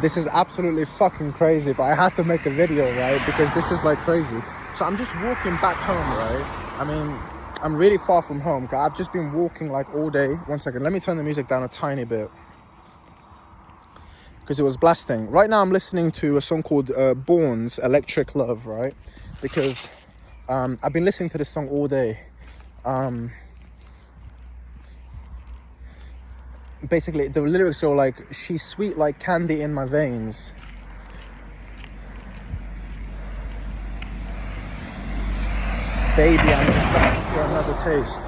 This is absolutely fucking crazy, but I had to make a video, right? Because this is like crazy. So I'm just walking back home, right? I mean, I'm really far from home. I've just been walking like all day. 1 second, let me turn the music down a tiny bit, because it was blasting. Right now I'm listening to a song called Bourne's Electric Love, right? Because I've been listening to this song all day. Basically the lyrics are like, she's sweet like candy in my veins, baby, I'm just looking for another taste,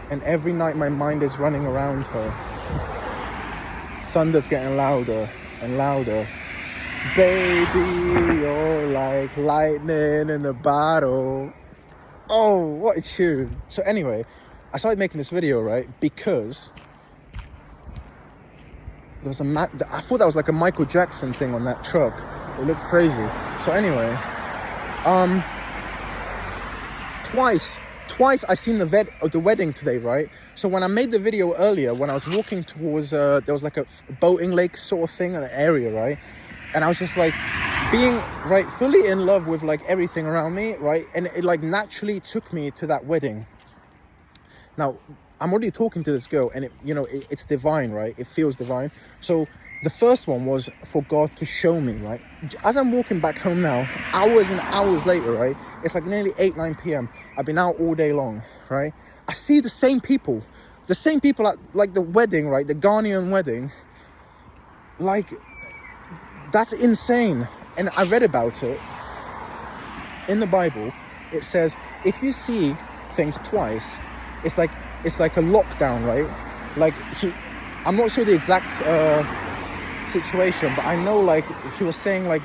and every night my mind is running around her. Thunder's getting louder and louder. Baby, you're like lightning in a bottle. Oh, what a tune. So anyway, I started making this video, right, because there was I thought that was like a Michael Jackson thing on that truck. It looked crazy. So anyway, twice I seen the wedding today, right? So when I made the video earlier, when I was walking towards there was like a boating lake sort of thing in an area, right? And I was just like being right fully in love with like everything around me, right? And it like naturally took me to that wedding. Now I'm already talking to this girl, and it's divine, right? It feels divine. So the first one was for God to show me, right? As I'm walking back home now, hours and hours later, right? It's like nearly 9 p.m. I've been out all day long, right? I see the same people at like the wedding, right? The Ghanaian wedding. Like, that's insane. And I read about it in the Bible. It says if you see things twice, it's like a lockdown, right? Like I'm not sure the exact situation, but I know like he was saying like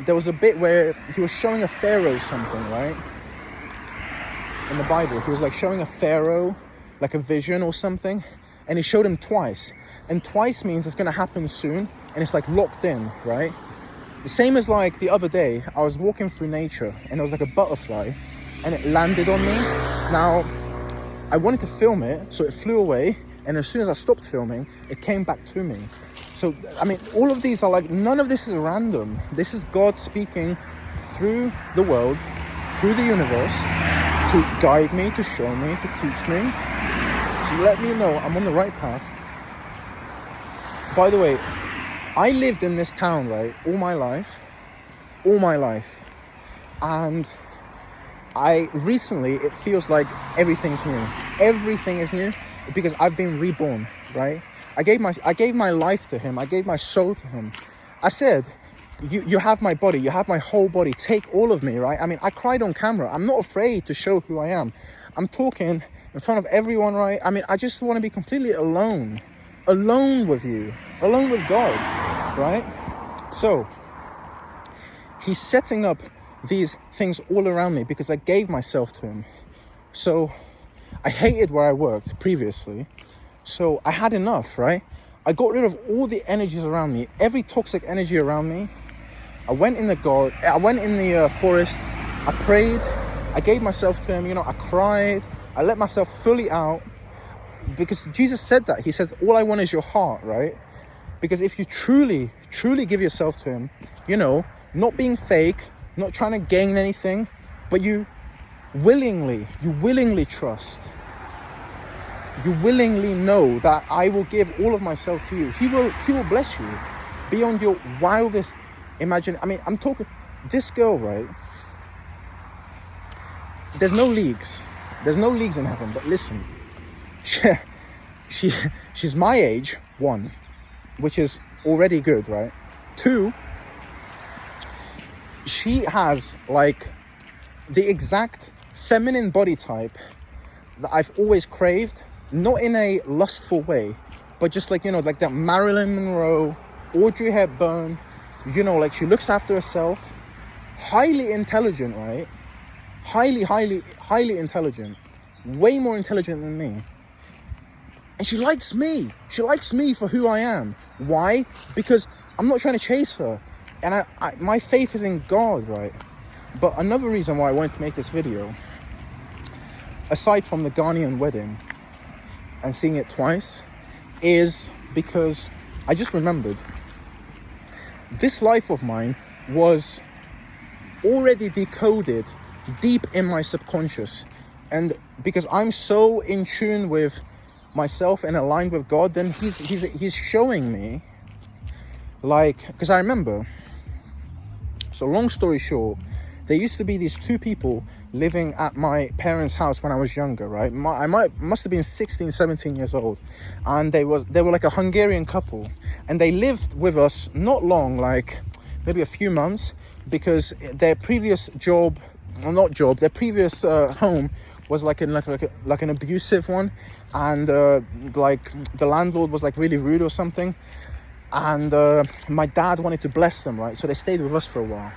there was a bit where he was showing a pharaoh something, right? In the Bible, he was like showing a pharaoh like a vision or something, and he showed him twice. And twice means it's going to happen soon, and it's like locked in, right? The same as like the other day, I was walking through nature and there was like a butterfly and it landed on me. Now, I wanted to film it, so it flew away, and as soon as I stopped filming, it came back to me. So, I mean, all of these are like, none of this is random. This is God speaking through the world, through the universe, to guide me, to show me, to teach me, to let me know I'm on the right path. By the way, I lived in this town, right, all my life, and it feels like everything's new. Everything is new because I've been reborn, right? I gave my life to him. I gave my soul to him. I said, you have my body, you have my whole body, take all of me, right? I mean, I cried on camera. I'm not afraid to show who I am. I'm talking in front of everyone, right? I mean, I just want to be completely alone with you, alone with God, right? So he's setting up these things all around me because I gave myself to him. So I hated where I worked previously, so I had enough, right? I got rid of all the energies around me, every toxic energy around me. I went in the forest, I prayed, I gave myself to him, I cried, I let myself fully out. Because Jesus said that. He says, all I want is your heart, right? Because if you truly give yourself to him, not being fake, not trying to gain anything, but you willingly trust, you willingly know that I will give all of myself to you. He will bless you beyond your wildest imagination. I mean, I'm talking, this girl, right? There's no leagues in heaven, but listen. She's my age, 1, which is already good, right? 2, she has like the exact feminine body type that I've always craved, not in a lustful way, but just like, like that Marilyn Monroe, Audrey Hepburn, like she looks after herself, highly intelligent, right? Highly intelligent, way more intelligent than me. And she likes me. She likes me for who I am. Why? Because I'm not trying to chase her. And my faith is in God, right? But another reason why I wanted to make this video, aside from the Ghanaian wedding and seeing it twice, is because I just remembered this life of mine was already decoded deep in my subconscious. And because I'm so in tune with myself and aligned with God, then he's showing me, like, because I remember, so long story short, there used to be these two people living at my parents' house when I was younger, right? I must have been 16, 17 years old. And they were like a Hungarian couple. And they lived with us not long, like maybe a few months, because their previous their previous home was like an abusive one. And like the landlord was like really rude or something. And my dad wanted to bless them, right? So they stayed with us for a while.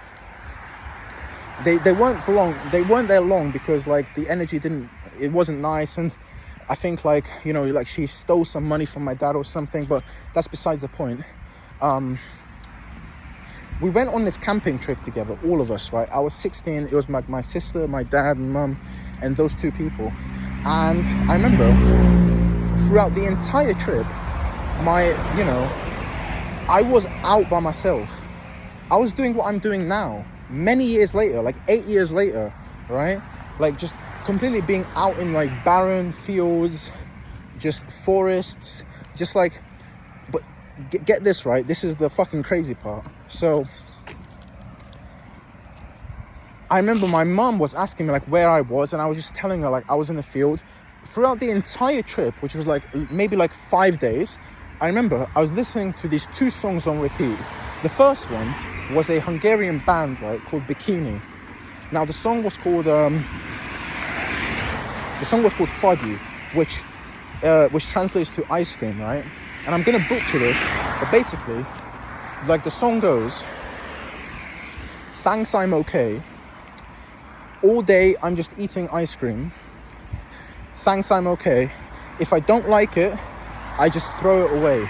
They weren't for long. They weren't there long because like the energy wasn't nice, and I think like, you know, like she stole some money from my dad or something, but that's besides the point. We went on this camping trip together, all of us, right? I was 16. It was my sister, my dad, and mum, and those two people. And I remember throughout the entire trip, I was out by myself. I was doing what I'm doing now, many years later, like 8 years later, right? Like just completely being out in like barren fields, just forests, just like, but get this, right? This is the fucking crazy part. So I remember my mum was asking me like where I was, and I was just telling her like I was in the field. Throughout the entire trip, which was like maybe like 5 days, I remember I was listening to these two songs on repeat. The first one was a Hungarian band, right, called Bikini. Now the song was called Fagyi, which translates to ice cream, right? And I'm gonna butcher this, but basically, like the song goes, thanks, I'm okay. All day I'm just eating ice cream. Thanks, I'm okay. If I don't like it, I just throw it away.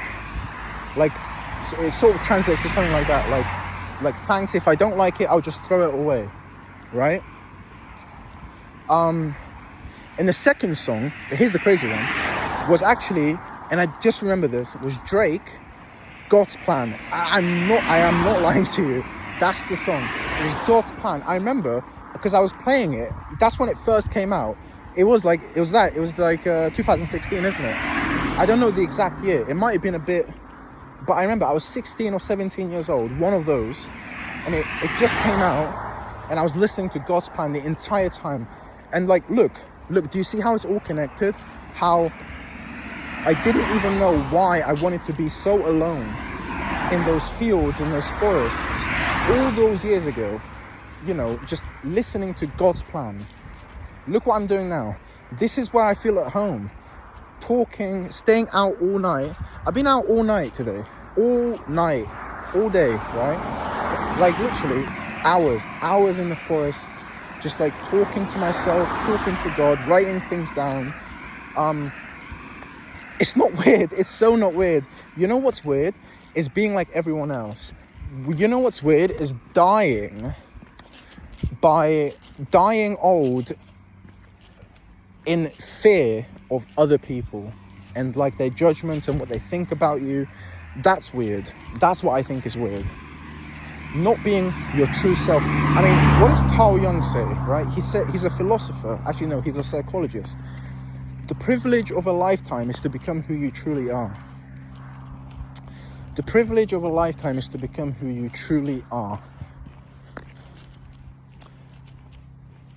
Like, so it sort of translates to something like that. Like thanks, if I don't like it, I'll just throw it away, right? And the second song, here's the crazy one, was actually, and I just remember this, was Drake, God's Plan. I am not lying to you. That's the song. It was God's Plan. I remember because I was playing it. That's when it first came out. It was like 2016, isn't it? I don't know the exact year. It might have been a bit, but I remember I was 16 or 17 years old, one of those, and it just came out, and I was listening to God's Plan the entire time. And like, look, do you see how it's all connected? How I didn't even know why I wanted to be so alone in those fields, in those forests, all those years ago, you know, just listening to God's plan. Look what I'm doing now. This is where I feel at home. Talking, staying out all night. I've been out all night today. All night, all day, right? Like literally hours in the forests, just like talking to myself, talking to God, writing things down. It's not weird. It's so not weird. You know what's weird? Is being like everyone else. You know what's weird? Is dying old in fear of other people and like their judgments and what they think about you. That's weird. That's what I think is weird. Not being your true self. I mean, what does Carl Jung say, right? He said, he's a philosopher. Actually, no, he was a psychologist. The privilege of a lifetime is to become who you truly are. The privilege of a lifetime is to become who you truly are.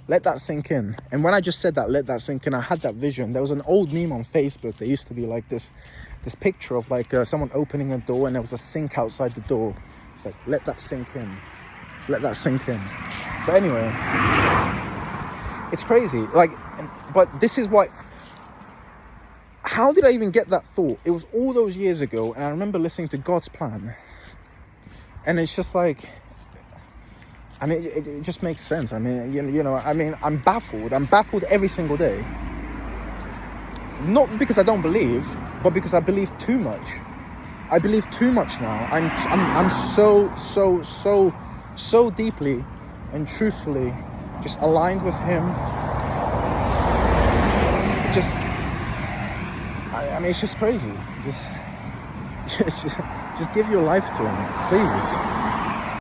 Let that sink in. And when I just said that, let that sink in, I had that vision. There was an old meme on Facebook. There used to be like this picture of like someone opening a door and there was a sink outside the door. It's like, let that sink in. Let that sink in. But anyway, it's crazy. Like, but this is why... How did I even get that thought? It was all those years ago, and I remember listening to God's Plan. And it's just like... I mean, it just makes sense. I mean, you know, I mean, I'm baffled. I'm baffled every single day. Not because I don't believe, but because I believe too much. I believe too much now. I'm so deeply and truthfully just aligned with Him. Just, I mean, it's just crazy. Just give your life to him, please.